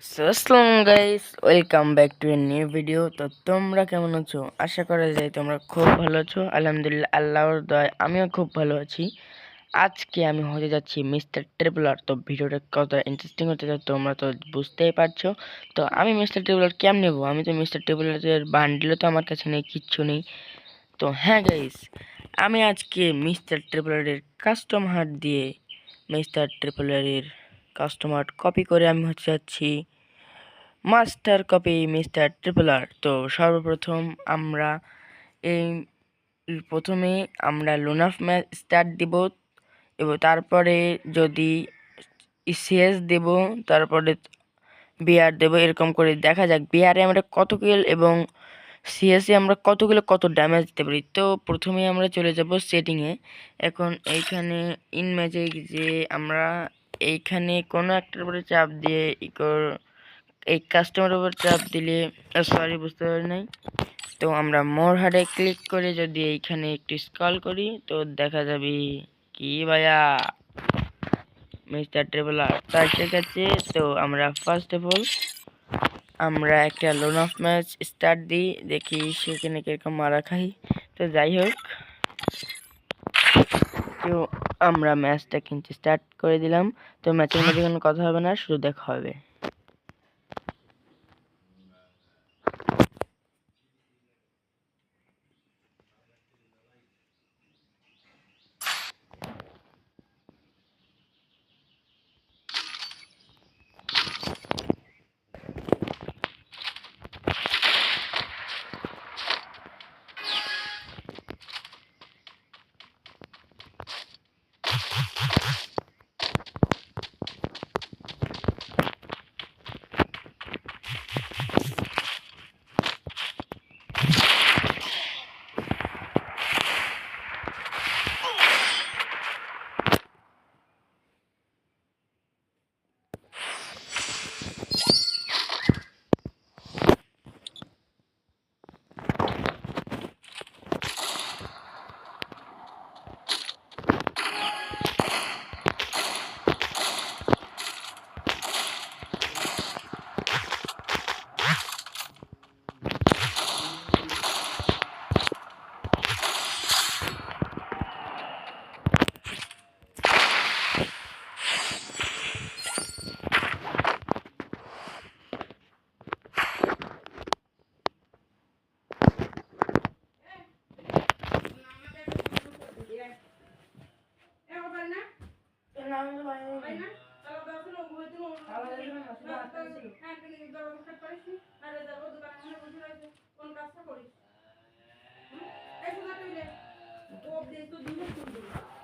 আসসালামু guys, welcome back to a new video. তো তোমরা কেমন আছো? আশা করা যায় তোমরা খুব ভালো আছো। আলহামদুলিল্লাহ, আল্লাহর দয়ায় আমিও খুব ভালো আছি। আজকে আমি হতে যাচ্ছি মিস্টার ট্রিপলার। তো ভিডিওটা কত ইন্টারেস্টিং হতে যায় তোমরা তো বুঝতেই পারছো। তো আমি মিস্টার ট্রিপলার কেমন নেবো? আমি তো মিস্টার ট্রিপলারের বান্ডিলও তো আমার কাছে নেই, কিচ্ছু নেই। তো হ্যাঁ গাইস, আমি আজকে মিস্টার ট্রিপলারের কাস্টম হার্ট দিয়ে মিস্টার ট্রিপলারের কাস্টমার কপি করে আমি হতে যাচ্ছি মাস্টার কপি মিস্টার ট্রিপলার। তো সর্বপ্রথম আমরা এই প্রথমে আমরা লোনাফ ম্যাচ স্টার্ট দিব, এবং তারপরে যদি সিএস দেব, তারপরে বিআর দেব, এরকম করে দেখা যাক বিআরে আমরা কত কিল এবং সিএসে আমরা কত কিলো কত ড্যামেজ দিতে পারি। তো প্রথমে আমরা চলে যাব সেটিংয়ে। এখন এইখানে ইন ম্যাচে যে আমরা এইখানে কোনো একটার উপরে চাপ দিয়ে এই কাস্টমার উপর চাপ দিলে, সরি বুঝতে পারি নাই। তো আমরা মোর হার্ডে ক্লিক করে যদি এইখানে একটু স্ক্রল করি তো দেখা যাবে কি ভাইয়া মিস্টার ট্রেভেলার তার কাছে। তো আমরা ফার্স্ট অফ অল আমরা একটা লোন অফ ম্যাচ স্টার্ট দিই, দেখি সেখানে কিরকম মারা খাই। তো যাই হোক, তো আমরা ম্যাচটা কিন্তু স্টার্ট করে দিলাম। তো ম্যাচের মধ্যে কোনো কথা হবে না, শুধু দেখা হবে। কোন কাজটা করিস? এই সোজা তুই রে, ও দে তো দিন তুই।